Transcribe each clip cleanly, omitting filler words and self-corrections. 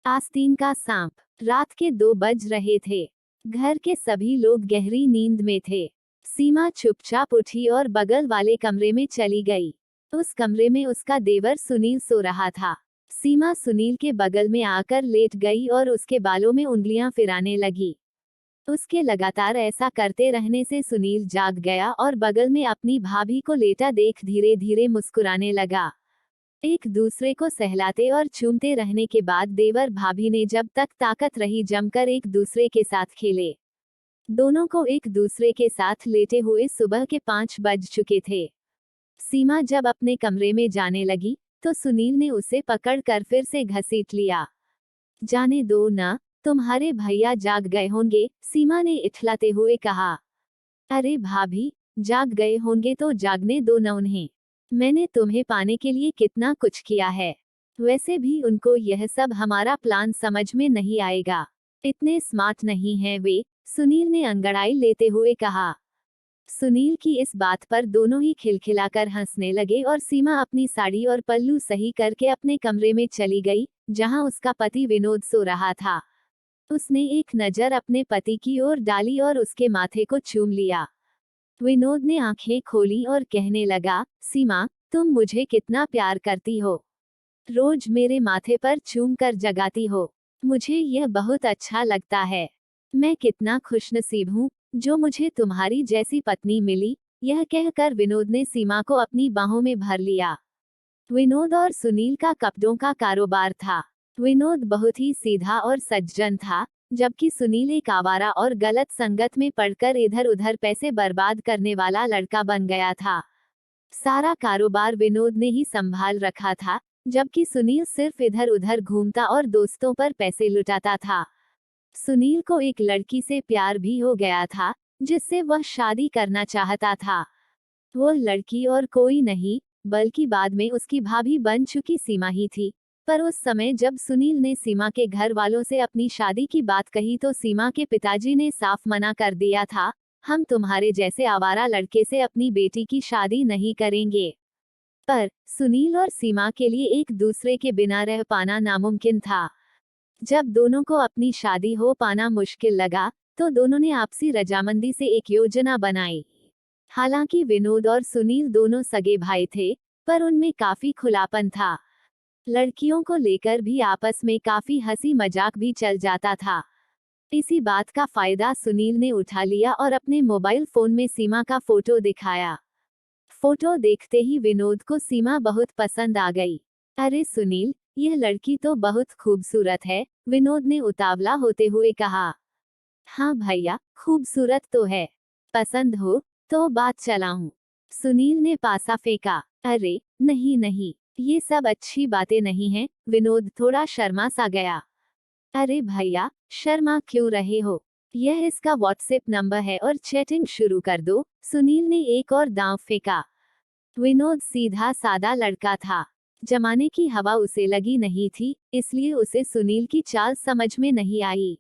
आस्तीन का सांप। रात के 2 बज रहे थे। घर के सभी लोग गहरी नींद में थे। सीमा चुपचाप उठी और बगल वाले कमरे में चली गई। उस कमरे में उसका देवर सुनील सो रहा था। सीमा सुनील के बगल में आकर लेट गई और उसके बालों में उंगलियां फिराने लगी। उसके लगातार ऐसा करते रहने से सुनील जाग गया और बगल में अपनी भाभी को लेटा देख धीरे धीरे मुस्कुराने लगा। एक दूसरे को सहलाते और चूमते रहने के बाद देवर भाभी ने जब तक ताकत रही जमकर एक दूसरे के साथ खेले। दोनों को एक दूसरे के साथ लेटे हुए सुबह के 5 बज चुके थे। सीमा जब अपने कमरे में जाने लगी तो सुनील ने उसे पकड़कर फिर से घसीट लिया। जाने दो ना, तुम्हारे भैया जाग गए होंगे, सीमा ने इठलाते हुए कहा। अरे भाभी, जाग गए होंगे तो जागने दो न उन्हें। मैंने तुम्हें पाने के लिए कितना कुछ किया है। वैसे भी उनको यह सब हमारा प्लान समझ में नहीं आएगा। इतने स्मार्ट नहीं हैं वे, सुनील ने अंगड़ाई लेते हुए कहा। सुनील की इस बात पर दोनों ही खिलखिलाकर हंसने लगे और सीमा अपनी साड़ी और पल्लू सही करके अपने कमरे में चली गई, जहां उसका पति विनोद सो रहा था। उसने एक नजर अपने पति की ओर डाली और उसके माथे को चूम लिया। विनोद ने आंखें खोली और कहने लगा, सीमा, तुम मुझे कितना प्यार करती हो। रोज मेरे माथे पर चूम कर जगाती हो। मुझे यह बहुत अच्छा लगता है। मैं कितना खुशनसीब हूँ जो मुझे तुम्हारी जैसी पत्नी मिली। यह कहकर विनोद ने सीमा को अपनी बाहों में भर लिया। विनोद और सुनील का कपड़ों का कारोबार था। विनोद बहुत ही सीधा और सज्जन था, जबकि सुनील एक आवारा और गलत संगत में पड़कर इधर उधर पैसे बर्बाद करने वाला लड़का बन गया था। सारा कारोबार विनोद ने ही संभाल रखा था, जबकि सुनील सिर्फ इधर उधर घूमता और दोस्तों पर पैसे लुटाता था। सुनील को एक लड़की से प्यार भी हो गया था, जिससे वह शादी करना चाहता था। वो लड़की और कोई नहीं, बल्कि बाद में उसकी भाभी बन चुकी सीमा ही थी। पर उस समय जब सुनील ने सीमा के घर वालों से अपनी शादी की बात कही तो सीमा के पिताजी ने साफ मना कर दिया था, हम तुम्हारे जैसे आवारा लड़के से अपनी बेटी की शादी नहीं करेंगे। पर सुनील और सीमा के लिए एक दूसरे के बिना रह पाना नामुमकिन था। जब दोनों को अपनी शादी हो पाना मुश्किल लगा, तो दोनों ने आपसी रजामंदी से एक योजना बनाई। हालांकि विनोद और सुनील दोनों सगे भाई थे, पर उनमें काफी खुलापन था। लड़कियों को लेकर भी आपस में काफी हंसी मजाक भी चल जाता था। इसी बात का फायदा सुनील ने उठा लिया और अपने मोबाइल फोन में सीमा का फोटो दिखाया। फोटो देखते ही विनोद को सीमा बहुत पसंद आ गई। अरे सुनील, यह लड़की तो बहुत खूबसूरत है, विनोद ने उतावला होते हुए कहा। हाँ भैया, खूबसूरत तो है। पसंद हो तो बात चलाऊं, सुनील ने पासा फेंका। अरे नहीं नहीं, ये सब अच्छी बातें नहीं हैं, विनोद थोड़ा शर्मा सा गया। अरे भैया, शर्मा क्यों रहे हो? यह इसका व्हाट्सएप नंबर है और चैटिंग शुरू कर दो, सुनील ने एक और दांव फेंका। विनोद सीधा सादा लड़का था। जमाने की हवा उसे लगी नहीं थी, इसलिए उसे सुनील की चाल समझ में नहीं आई।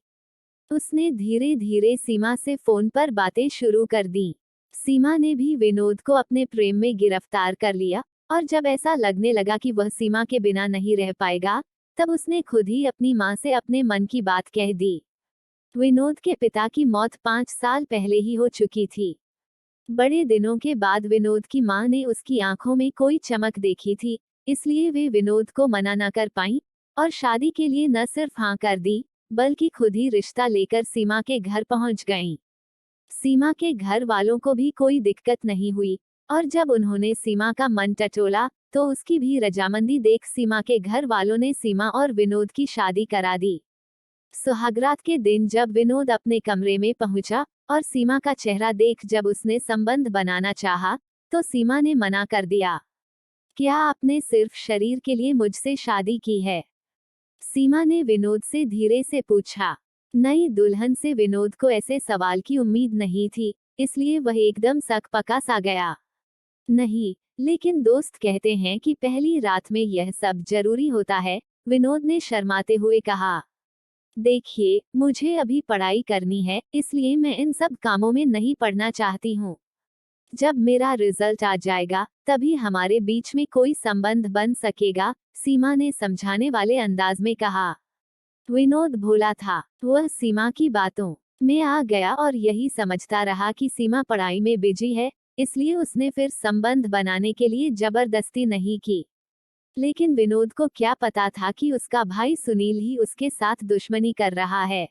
उसने धीरे धीरे सीमा से फोन पर बातें शुरू कर दी। सीमा ने भी विनोद को अपने प्रेम में गिरफ्तार कर लिया, और जब ऐसा लगने लगा कि वह सीमा के बिना नहीं रह पाएगा, तब उसने खुद ही अपनी मां से अपने मन की बात कह दी। विनोद के पिता की मौत 5 साल पहले ही हो चुकी थी। बड़े दिनों के बाद विनोद की मां ने उसकी आंखों में कोई चमक देखी थी, इसलिए वे विनोद को मना न कर पाईं और शादी के लिए न सिर्फ हाँ कर दी, बल्कि खुद ही रिश्ता लेकर सीमा के घर पहुंच गईं। सीमा के घर वालों को भी कोई दिक्कत नहीं हुई, और जब उन्होंने सीमा का मन टटोला, तो उसकी भी रजामंदी देख सीमा के घर वालों ने सीमा और विनोद की शादी करा दी। सुहागरात के दिन जब विनोद अपने कमरे में पहुंचा और सीमा का चेहरा देख जब उसने संबंध बनाना चाहा, तो सीमा ने मना कर दिया। क्या आपने सिर्फ शरीर के लिए मुझसे शादी की है? सीमा ने विनोद से धीरे से पूछा। नई दुल्हन से विनोद को ऐसे सवाल की उम्मीद नहीं थी, इसलिए वह एकदम सकपका सा गया। नहीं, लेकिन दोस्त कहते हैं कि पहली रात में यह सब जरूरी होता है, विनोद ने शर्माते हुए कहा। देखिए, मुझे अभी पढ़ाई करनी है, इसलिए मैं इन सब कामों में नहीं पड़ना चाहती हूँ। जब मेरा रिजल्ट आ जाएगा, तभी हमारे बीच में कोई संबंध बन सकेगा, सीमा ने समझाने वाले अंदाज में कहा। विनोद भोला था। वह सीमा की बातों में आ गया और यही समझता रहा कि सीमा पढ़ाई में बिजी है, इसलिए उसने फिर संबंध बनाने के लिए जबरदस्ती नहीं की। लेकिन विनोद को क्या पता था कि उसका भाई सुनील ही उसके साथ दुश्मनी कर रहा है।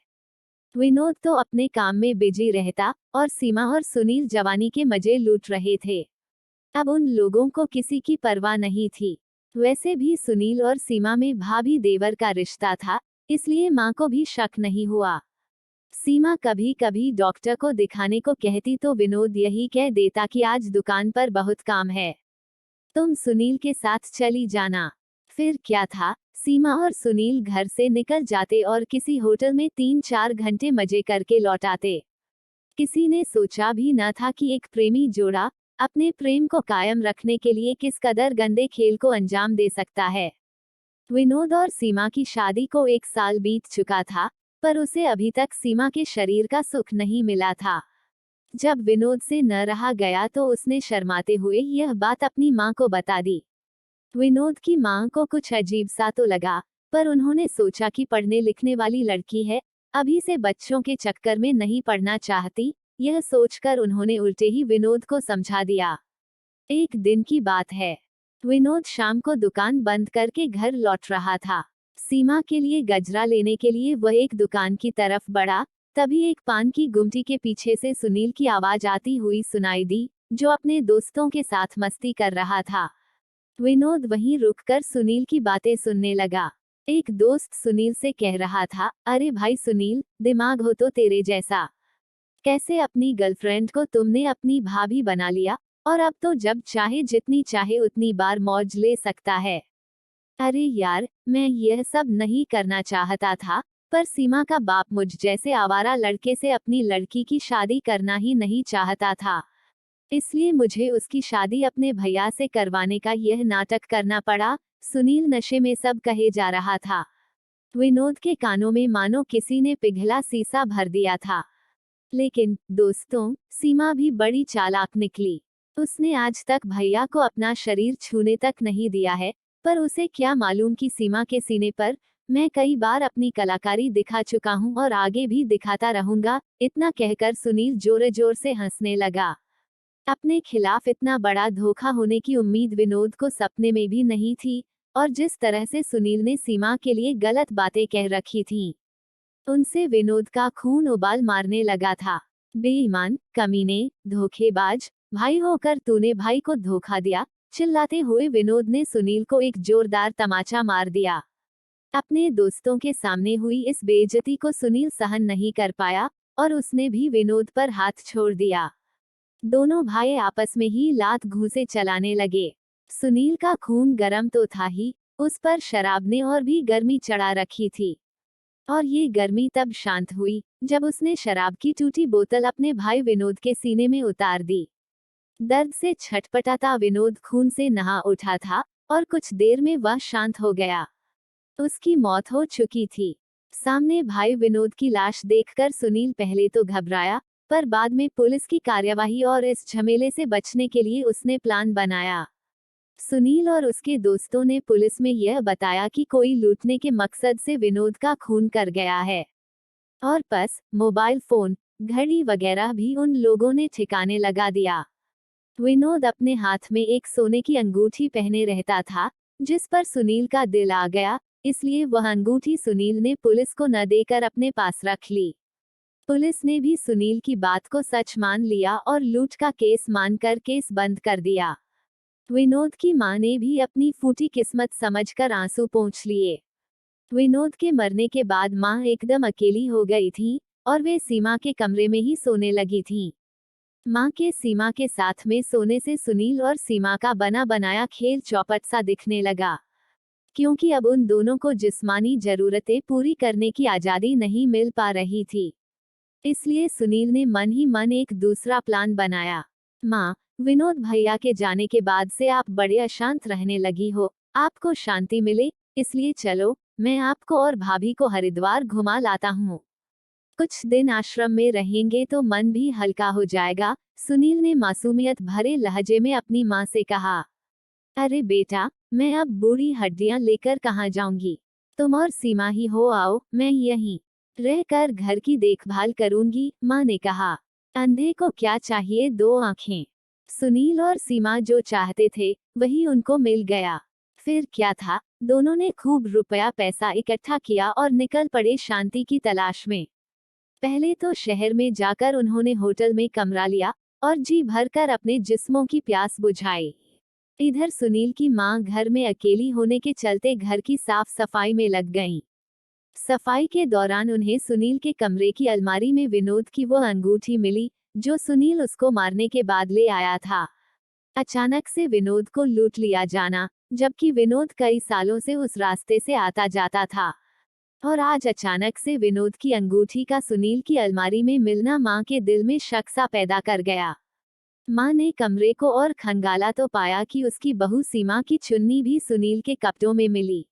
विनोद तो अपने काम में बिजी रहता और सीमा और सुनील जवानी के मजे लूट रहे थे। अब उन लोगों को किसी की परवाह नहीं थी। वैसे भी सुनील और सीमा में भाभी देवर का रिश्ता था, इसलिए माँ को भी शक नहीं हुआ। सीमा कभी कभी डॉक्टर को दिखाने को कहती तो विनोद यही कह देता कि आज दुकान पर बहुत काम है, तुम सुनील के साथ चली जाना। फिर क्या था, सीमा और सुनील घर से निकल जाते और किसी होटल में 3-4 घंटे मजे करके लौट आते। किसी ने सोचा भी न था कि एक प्रेमी जोड़ा अपने प्रेम को कायम रखने के लिए किस कदर गंदे खेल को अंजाम दे सकता है। विनोद और सीमा की शादी को 1 साल बीत चुका था, पर उसे अभी तक सीमा के शरीर का सुख नहीं मिला था। जब विनोद से न रहा गया तो उसने शर्माते हुए यह बात अपनी माँ को बता दी। विनोद की माँ को कुछ अजीब सा तो लगा, पर उन्होंने सोचा कि पढ़ने लिखने वाली लड़की है, अभी से बच्चों के चक्कर में नहीं पड़ना चाहती। यह सोचकर उन्होंने उल्टे ही विनोद को समझा दिया। एक दिन की बात है, विनोद शाम को दुकान बंद करके घर लौट रहा था। सीमा के लिए गजरा लेने के लिए वह एक दुकान की तरफ बढ़ा, तभी एक पान की गुमटी के पीछे से सुनील की आवाज आती हुई सुनाई दी, जो अपने दोस्तों के साथ मस्ती कर रहा था। विनोद वहीं रुककर सुनील की बातें सुनने लगा। एक दोस्त सुनील से कह रहा था, अरे भाई सुनील, दिमाग हो तो तेरे जैसा। कैसे अपनी गर्लफ्रेंड को तुमने अपनी भाभी बना लिया, और अब तो जब चाहे जितनी चाहे उतनी बार मौज ले सकता है। अरे यार, मैं यह सब नहीं करना चाहता था, पर सीमा का बाप मुझ जैसे आवारा लड़के से अपनी लड़की की शादी करना ही नहीं चाहता था, इसलिए मुझे उसकी शादी अपने भैया से करवाने का यह नाटक करना पड़ा। सुनील नशे में सब कहे जा रहा था। विनोद के कानों में मानो किसी ने पिघला सीसा भर दिया था। लेकिन दोस्तों, सीमा भी बड़ी चालाक निकली। उसने आज तक भैया को अपना शरीर छूने तक नहीं दिया है, पर उसे क्या मालूम कि सीमा के सीने पर मैं कई बार अपनी कलाकारी दिखा चुका हूँ और आगे भी दिखाता रहूंगा। इतना कहकर सुनील जोर जोर से हंसने लगा। अपने खिलाफ इतना बड़ा धोखा होने की उम्मीद विनोद को सपने में भी नहीं थी, और जिस तरह से सुनील ने सीमा के लिए गलत बातें कह रखी थीं, उनसे विनोद का खून उबाल मारने लगा था। बेईमान, कमीने, धोखेबाज, भाई होकर तूने भाई को धोखा दिया, चिल्लाते हुए विनोद ने सुनील को एक जोरदार तमाचा मार दिया। अपने दोस्तों के सामने हुई इस बेइज्जती को सुनील सहन नहीं कर पाया और उसने भी विनोद पर हाथ छोड़ दिया। दोनों भाई आपस में ही लात घूंसे चलाने लगे। सुनील का खून गर्म तो था ही, उस पर शराब ने और भी गर्मी चढ़ा रखी थी। और ये गर्मी तब शांत हुई जब उसने शराब की टूटी बोतल अपने भाई विनोद के सीने में उतार दी। दर्द से छटपटाता विनोद खून से नहा उठा था और कुछ देर में वह शांत हो गया। उसकी मौत हो चुकी थी। सामने भाई विनोद की लाश देखकर सुनील पहले तो घबराया, पर बाद में पुलिस की कार्यवाही और इस झमेले से बचने के लिए उसने प्लान बनाया। सुनील और उसके दोस्तों ने पुलिस में यह बताया कि कोई लूटने के मकसद से विनोद का खून कर गया है, और पर्स, मोबाइल फोन, घड़ी वगैरह भी उन लोगों ने ठिकाने लगा दिया। विनोद अपने हाथ में एक सोने की अंगूठी पहने रहता था, जिस पर सुनील का दिल आ गया, इसलिए वह अंगूठी सुनील ने पुलिस को न देकर अपने पास रख ली। पुलिस ने भी सुनील की बात को सच मान लिया और लूट का केस मानकर केस बंद कर दिया। विनोद की मां ने भी अपनी फूटी किस्मत समझकर आंसू पोंछ लिए। विनोद के मरने के बाद मां एकदम अकेली हो गई थी और वे सीमा के कमरे में ही सोने लगी थीं। मां के सीमा के साथ में सोने से सुनील और सीमा का बना बनाया खेल चौपट सा दिखने लगा, क्योंकि अब उन दोनों को जिस्मानी जरूरतें पूरी करने की आजादी नहीं मिल पा रही थी। इसलिए सुनील ने मन ही मन एक दूसरा प्लान बनाया। माँ, विनोद भैया के जाने के बाद से आप बड़े अशांत रहने लगी हो, आपको शांति मिले, इसलिए चलो, मैं आपको और भाभी को हरिद्वार घुमा लाता हूँ। कुछ दिन आश्रम में रहेंगे तो मन भी हल्का हो जाएगा, सुनील ने मासूमियत भरे लहजे में अपनी माँ से कहा। अरे बेटा, मैं अब बूढ़ी हड्डियां लेकर कहाँ जाऊंगी। तुम और सीमा ही हो, आओ, मैं यहीं रहकर घर की देखभाल करूंगी, माँ ने कहा। अंधे को क्या चाहिए, दो आंखें। सुनील और सीमा जो चाहते थे वही उनको मिल गया। फिर क्या था, दोनों ने खूब रुपया पैसा इकट्ठा किया और निकल पड़े शांति की तलाश में। पहले तो शहर में जाकर उन्होंने होटल में कमरा लिया और जी भरकर अपने जिस्मों की प्यास बुझाई। इधर सुनील की मां घर में अकेली होने के चलते घर की साफ सफाई में लग गईं। सफाई के दौरान उन्हें सुनील के कमरे की अलमारी में विनोद की वो अंगूठी मिली जो सुनील उसको मारने के बाद ले आया था। अचानक से विनोद को लूट लिया जाना, जबकि विनोद कई सालों से उस रास्ते से आता जाता था। और आज अचानक से विनोद की अंगूठी का सुनील की अलमारी में मिलना मां के दिल में शक सा पैदा कर गया। मां ने कमरे को और खंगाला तो पाया कि उसकी बहू सीमा की चुन्नी भी सुनील के कपड़ों में मिली।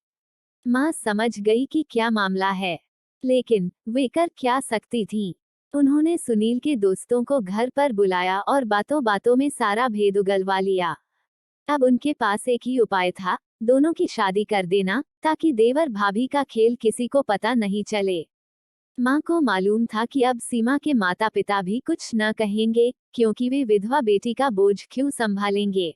मां समझ गई कि क्या मामला है, लेकिन वे कर क्या सकती थीं? उन्होंने सुनील के दोस्तों को घर पर बुलाया और बातों बातों में सारा भेद उगलवा लिया। अब उनके पास एक ही उपाय था, दोनों की शादी कर देना, ताकि देवर भाभी का खेल किसी को पता नहीं चले। माँ को मालूम था कि अब सीमा के माता पिता भी कुछ न कहेंगे, क्योंकि वे विधवा बेटी का बोझ क्यों संभालेंगे।